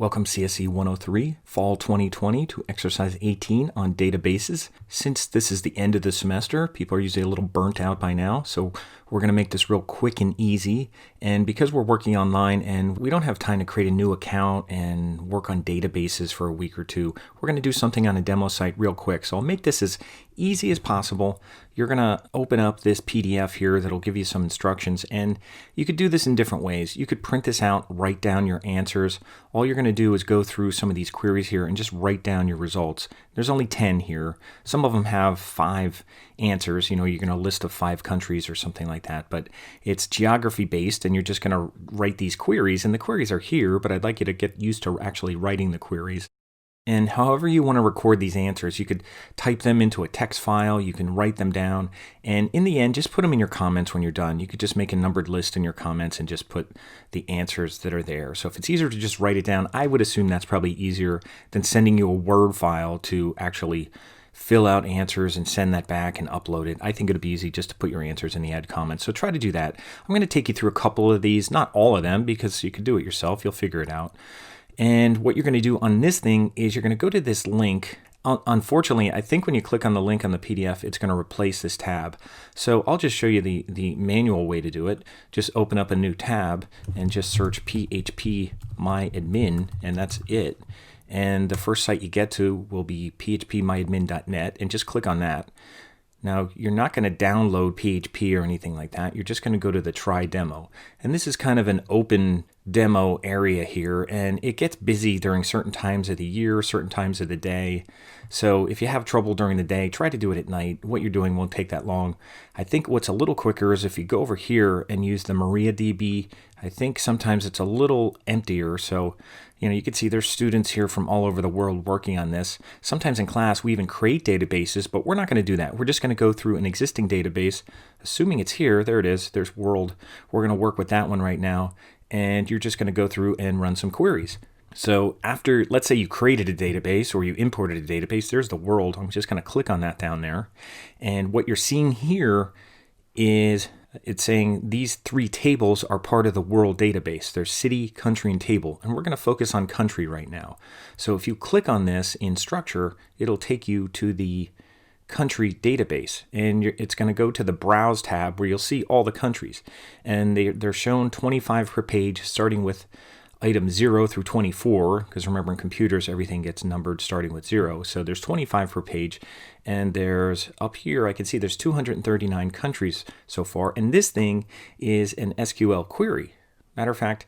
Welcome CSE 103, Fall 2020 to Exercise 18 on databases. Since this is the end of the semester, people are usually a little burnt out by now, so we're going to make this real quick and easy. And because we're working online and we don't have time to create a new account and work on databases for a week or two, we're going to do something on a demo site real quick. So I'll make this as easy as possible. You're going to open up this PDF here that'll give you some instructions, and you could do this in different ways. You could print this out, write down your answers. All you're going to do is go through some of these queries here and just write down your results. There's only 10 here. Some of them have 5 answers. You know, you're going to list of 5 countries or something like that, but it's geography based and you're just going to write these queries, and the queries are here, but I'd like you to get used to actually writing the queries. And however you want to record these answers, you could type them into a text file, you can write them down, and in the end, just put them in your comments when you're done. You could just make a numbered list in your comments and just put the answers that are there. So if it's easier to just write it down, I would assume that's probably easier than sending you a Word file to actually fill out answers and send that back and upload it. I think it'd be easy just to put your answers in the add comments. So try to do that. I'm going to take you through a couple of these, not all of them, because you can do it yourself. You'll figure it out. And what you're going to do on this thing is you're going to go to this link. Unfortunately, I think when you click on the link on the PDF, it's going to replace this tab. So I'll just show you the manual way to do it. Just open up a new tab and just search phpMyAdmin, and that's it. And the first site you get to will be phpMyAdmin.net, and just click on that. Now, you're not going to download PHP or anything like that. You're just going to go to the try demo. And this is kind of an open demo area here, and it gets busy during certain times of the year, certain times of the day. So if you have trouble during the day, try to do it at night. What you're doing won't take that long. I think what's a little quicker is if you go over here and use the MariaDB. I think sometimes it's a little emptier, so you can see there's students here from all over the world working on this. Sometimes in class we even create databases, but we're not going to do that. We're just going to go through an existing database, assuming it's here. There it is. There's world. We're going to work with that one right now, and you're just going to go through and run some queries. So after, let's say you created a database or you imported a database, there's the world. I'm just going to click on that down there. And what you're seeing here is it's saying these 3 tables are part of the world database. There's city, country, and table. And we're going to focus on country right now. So if you click on this in structure, it'll take you to the country database, and it's going to go to the browse tab where you'll see all the countries, and they're shown 25 per page, starting with items 0 through 24, because remember in computers everything gets numbered starting with 0, so there's 25 per page, and there's up here I can see there's 239 countries so far, and this thing is an SQL query. Matter of fact,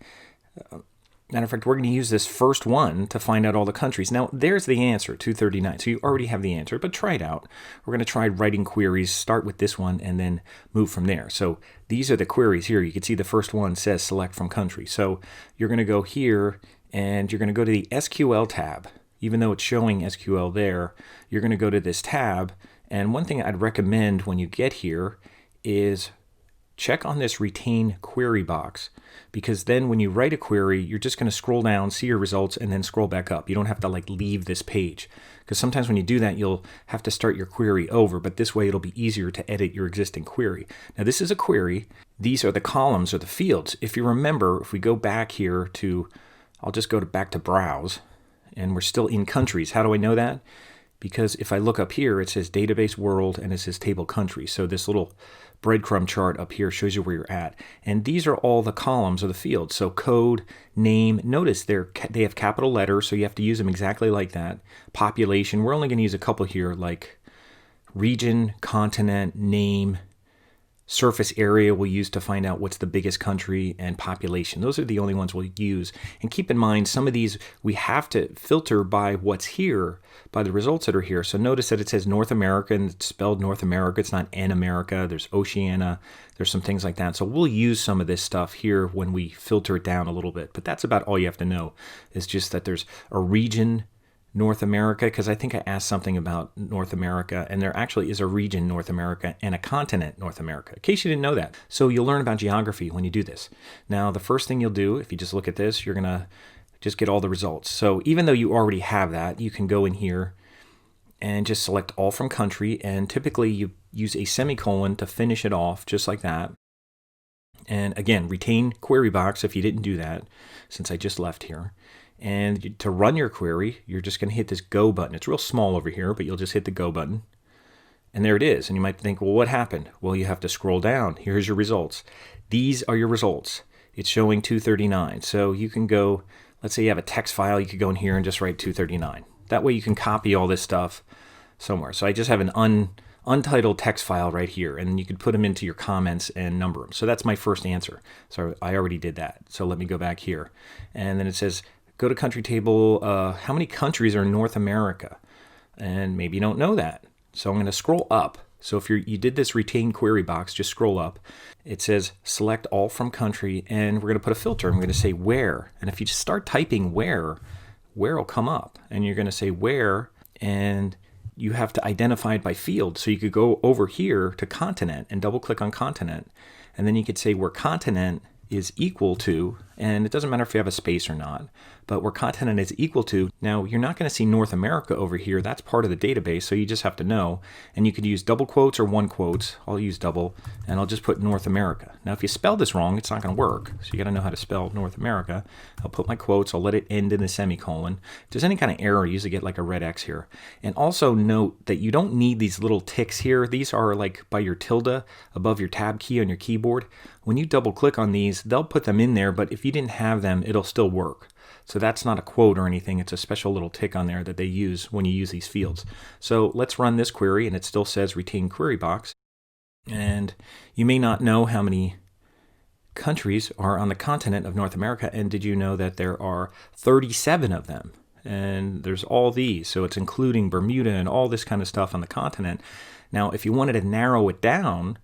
we're going to use this first one to find out all the countries. Now, there's the answer, 239. So you already have the answer, but try it out. We're going to try writing queries, start with this one, and then move from there. So these are the queries here. You can see the first one says select from country. So you're going to go here, and you're going to go to the SQL tab. Even though it's showing SQL there, you're going to go to this tab. And one thing I'd recommend when you get here is check on this retain query box, because then when you write a query, you're just going to scroll down, see your results, and then scroll back up. You don't have to leave this page, because sometimes when you do that, you'll have to start your query over, but this way it'll be easier to edit your existing query. Now this is a query. These are the columns or the fields. If you remember, if we go back here to, I'll just go back to browse, and we're still in countries. How do I know that? Because if I look up here, it says database world and it says table country. So this little breadcrumb chart up here shows you where you're at. And these are all the columns or the fields. So code, name, notice they have capital letters, so you have to use them exactly like that. Population, we're only going to use a couple here, like region, continent, name, surface area we'll use to find out what's the biggest country, and population. Those are the only ones we'll use. And keep in mind, some of these we have to filter by what's here, by the results that are here. So notice that it says North America, and it's spelled North America. It's not N America. There's Oceania. There's some things like that. So we'll use some of this stuff here when we filter it down a little bit. But that's about all you have to know, is just that there's a region North America, because I think I asked something about North America, and there actually is a region North America and a continent North America, in case you didn't know that. So you'll learn about geography when you do this. Now, the first thing you'll do, if you just look at this, you're going to just get all the results. So even though you already have that, you can go in here and just select all from country, and typically you use a semicolon to finish it off, just like that. And again, retain query box if you didn't do that, since I just left here. And to run your query, you're just going to hit this go button. It's real small over here, but you'll just hit the go button. And there it is. And you might think, well, what happened? Well, you have to scroll down. Here's your results. These are your results. It's showing 239. So you can go, let's say you have a text file, you could go in here and just write 239. That way you can copy all this stuff somewhere. So I just have an untitled text file right here, and you could put them into your comments and number them. So that's my first answer. So I already did that. So let me go back here. And then it says, go to country table. How many countries are in North America? And maybe you don't know that. So I'm going to scroll up. So if you did this retain query box, just scroll up. It says select all from country, and we're going to put a filter. I'm going to say where. And if you just start typing where will come up. And you're going to say where, and you have to identify it by field. So you could go over here to continent and double click on continent. And then you could say where continent is equal to, and it doesn't matter if you have a space or not, but where continent is equal to. Now, you're not going to see North America over here. That's part of the database, so you just have to know. And you could use double quotes or one quotes. I'll use double, and I'll just put North America. Now, if you spell this wrong, it's not going to work. So you got to know how to spell North America. I'll put my quotes. I'll let it end in a semicolon. If there's any kind of error, you usually get like a red X here. And also note that you don't need these little ticks here. These are like by your tilde above your tab key on your keyboard. When you double click on these, they'll put them in there, but if you didn't have them, it'll still work. So that's not a quote or anything. It's a special little tick on there that they use when you use these fields. So let's run this query, and it still says retain query box. And you may not know how many countries are on the continent of North America. And did you know that there are 37 of them? And there's all these. So it's including Bermuda and all this kind of stuff on the continent. Now, if you wanted to narrow it down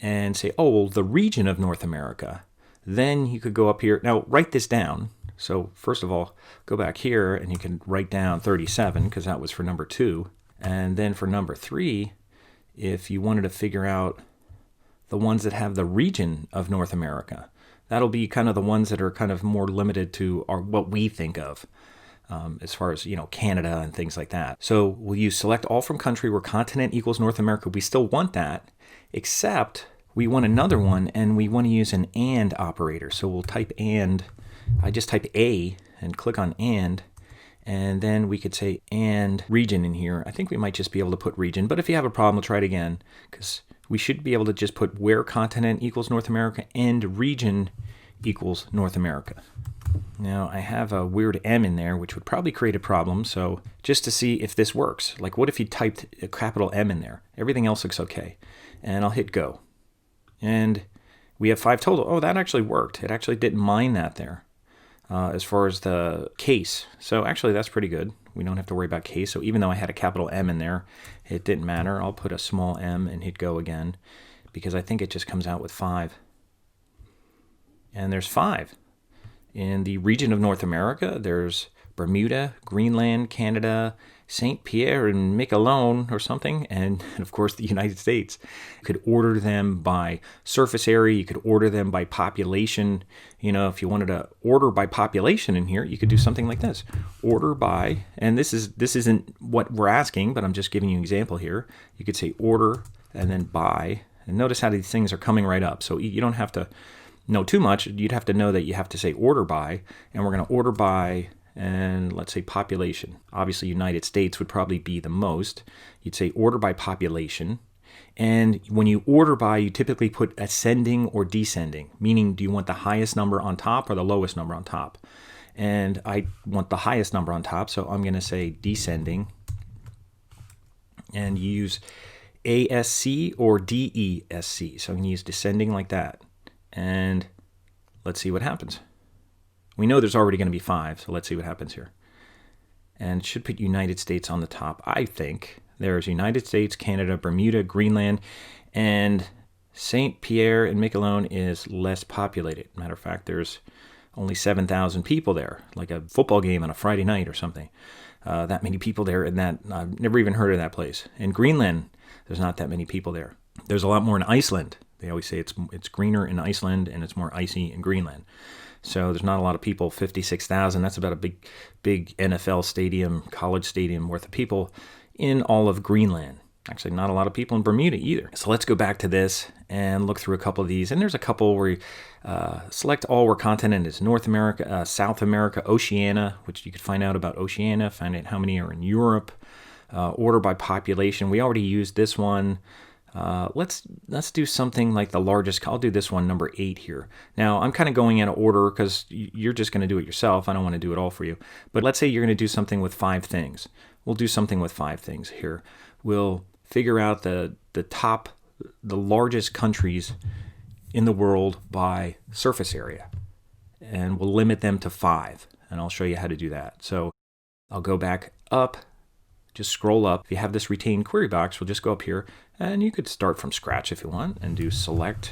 and say, oh, well, the region of North America, then you could go up here. Now, write this down. So first of all, go back here and you can write down 37 because that was for number 2. And then for number 3, if you wanted to figure out the ones that have the region of North America, that'll be kind of the ones that are kind of more limited to what we think of as far as, Canada and things like that. So we'll use select all from country where continent equals North America. We still want that, except we want another one, and we want to use an and operator. So we'll type and. I just type A and click on and then we could say and region in here. I think we might just be able to put region, but if you have a problem, we'll try it again, because we should be able to just put where continent equals North America and region equals North America. Now, I have a weird M in there, which would probably create a problem, so just to see if this works, like what if you typed a capital M in there? Everything else looks okay. And I'll hit go. And we have 5 total. Oh, that actually worked. It actually didn't mind that there. As far as the case. So actually that's pretty good. We don't have to worry about case. So even though I had a capital M in there, it didn't matter. I'll put a small m and hit go again, because I think it just comes out with 5. And there's 5. In the region of North America, there's Bermuda, Greenland, Canada, St. Pierre and Miquelon or something, and of course the United States. You could order them by surface area, you could order them by population. If you wanted to order by population in here, you could do something like this. Order by, and this isn't what we're asking, but I'm just giving you an example here. You could say order and then by, and notice how these things are coming right up. So you don't have to know too much. You'd have to know that you have to say order by, and we're going to order by, and let's say population. Obviously, United States would probably be the most. You'd say order by population. And when you order by, you typically put ascending or descending, meaning do you want the highest number on top or the lowest number on top? And I want the highest number on top, so I'm going to say descending. And you use ASC or DESC. So I'm going to use descending like that. And let's see what happens. We know there's already going to be 5, so let's see what happens here. And it should put United States on the top, I think. There's United States, Canada, Bermuda, Greenland, and St. Pierre and Miquelon is less populated. Matter of fact, there's only 7,000 people there, like a football game on a Friday night or something. That many people there, and that I've never even heard of that place. In Greenland, there's not that many people there. There's a lot more in Iceland. They always say it's greener in Iceland and it's more icy in Greenland. So there's not a lot of people, 56,000. That's about a big NFL stadium, college stadium worth of people in all of Greenland. Actually, not a lot of people in Bermuda either. So let's go back to this and look through a couple of these. And there's a couple where you select all where continent is North America, South America, Oceania, which you could find out about Oceania, find out how many are in Europe, order by population. We already used this one. Let's do something like the largest. I'll do this one, number 8 here. Now, I'm kind of going out of order because you're just going to do it yourself. I don't want to do it all for you. But let's say you're going to do something with 5 things. We'll do something with 5 things here. We'll figure out the largest countries in the world by surface area. And we'll limit them to 5. And I'll show you how to do that. So I'll go back up. Just scroll up. If you have this retained query box, we'll just go up here, and you could start from scratch if you want and do select.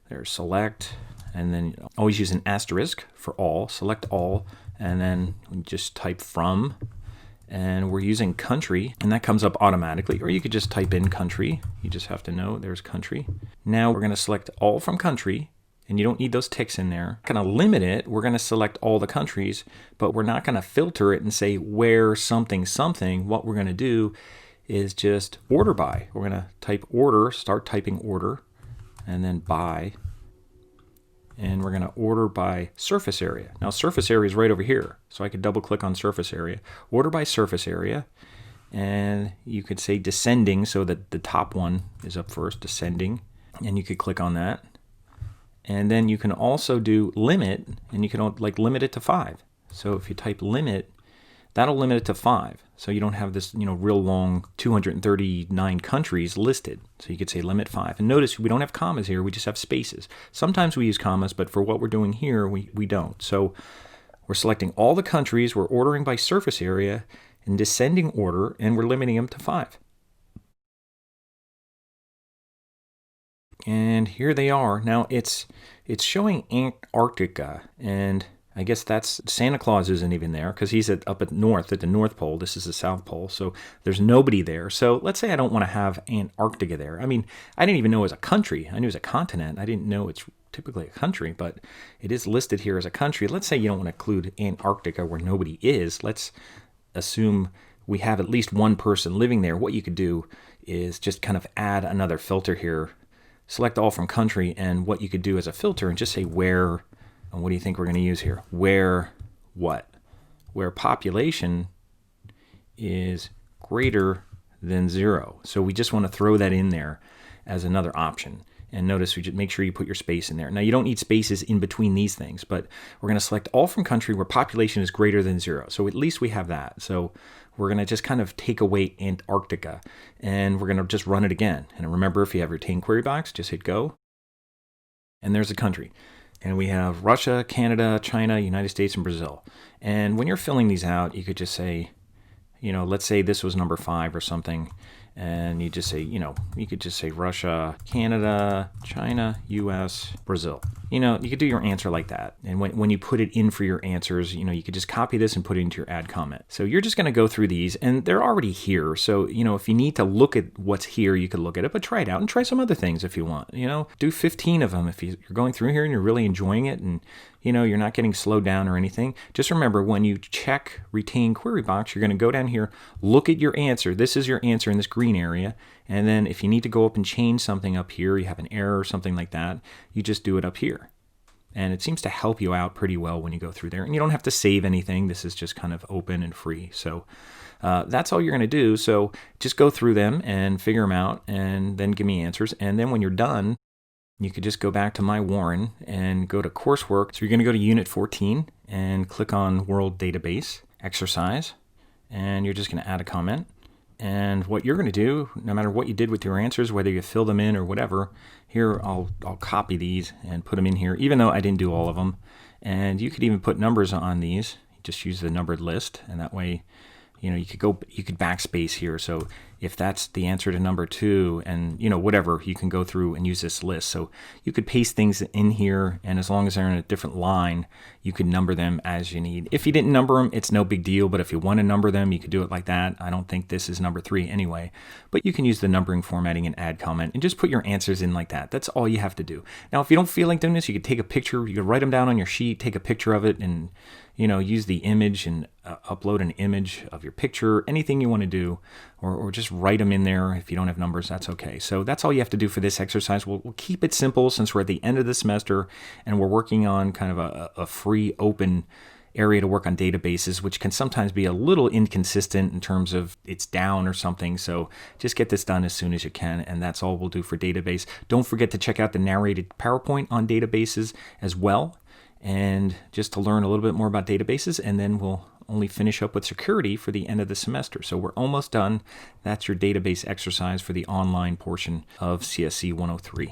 There's select, and then always use an asterisk for all. Select all, and then just type from, and we're using country, and that comes up automatically, or you could just type in country. You just have to know there's country. Now we're going to select all from country, and you don't need those ticks in there. Going to limit it. We're going to select all the countries, but we're not going to filter it and say where something something. What we're going to do is just order by. We're going to type order, start typing order, and then by. And we're going to order by surface area. Now surface area is right over here, so I could double click on surface area. Order by surface area, and you could say descending, so that the top one is up first, descending, and you could click on that. And then you can also do limit, and you can like limit it to 5. So if you type limit, that'll limit it to 5. So you don't have this, real long 239 countries listed. So you could say limit 5. And notice we don't have commas here, we just have spaces. Sometimes we use commas, but for what we're doing here, we don't. So we're selecting all the countries, we're ordering by surface area in descending order, and we're limiting them to 5. And here they are. Now it's showing Antarctica, and I guess that's Santa Claus isn't even there because he's up at the North Pole. This is the South Pole, so there's nobody there. So let's say I don't want to have Antarctica there. I mean, I didn't even know it was a country. I knew it was a continent. I didn't know it's typically a country, but it is listed here as a country. Let's say you don't want to include Antarctica where nobody is. Let's assume we have at least one person living there. What you could do is just kind of add another filter here. Select all from country, and what you could do as a filter and just say where, and what do you think we're going to use here? Where what? Where population is greater than 0. So we just want to throw that in there as another option. And notice we just make sure you put your space in there. Now you don't need spaces in between these things, but we're going to select all from country where population is greater than 0. So at least we have that. So we're going to just kind of take away Antarctica, and we're going to just run it again. And remember, if you have retained query box, just hit go. And there's a country. And we have Russia, Canada, China, United States, and Brazil. And when you're filling these out, you could just say, let's say this was number 5 or something. And you just say, you could just say Russia, Canada, China, US, Brazil. You could do your answer like that. And when you put it in for your answers, you could just copy this and put it into your add comment. So you're just going to go through these, and they're already here. So, if you need to look at what's here, you could look at it, but try it out and try some other things if you want. Do 15 of them if you're going through here and you're really enjoying it, and you're not getting slowed down or anything. Just remember, when you check retain query box, you're going to go down here, look at your answer. This is your answer in this green area. And then if you need to go up and change something up here, you have an error or something like that, you just do it up here. And it seems to help you out pretty well when you go through there. And you don't have to save anything. This is just kind of open and free. So that's all you're going to do. So just go through them and figure them out, and then give me answers. And then when you're done, you could just go back to My Warren and go to coursework. So you're going to go to Unit 14 and click on World Database Exercise, and you're just going to add a comment. And what you're going to do, no matter what you did with your answers, whether you fill them in or whatever, here I'll copy these and put them in here, even though I didn't do all of them. And you could even put numbers on these. Just use the numbered list, and that way, you could backspace here. So if that's the answer to number 2, and whatever, you can go through and use this list. So you could paste things in here, and as long as they're in a different line, you could number them as you need. If you didn't number them, it's no big deal, but if you want to number them, you could do it like that. I don't think this is number 3 anyway, but you can use the numbering formatting and add comment and just put your answers in like that. That's all you have to do. Now, if you don't feel like doing this, you could take a picture, you could write them down on your sheet, take a picture of it, and use the image and upload an image of your picture, anything you want to do, or just just write them in there. If you don't have numbers, that's okay. So that's all you have to do for this exercise. We'll keep it simple since we're at the end of the semester and we're working on kind of a free, open area to work on databases, which can sometimes be a little inconsistent in terms of it's down or something. So just get this done as soon as you can, and that's all we'll do for database. Don't forget to check out the narrated PowerPoint on databases as well, and just to learn a little bit more about databases, and then we'll only finish up with security for the end of the semester. So we're almost done. That's your database exercise for the online portion of CSC 103.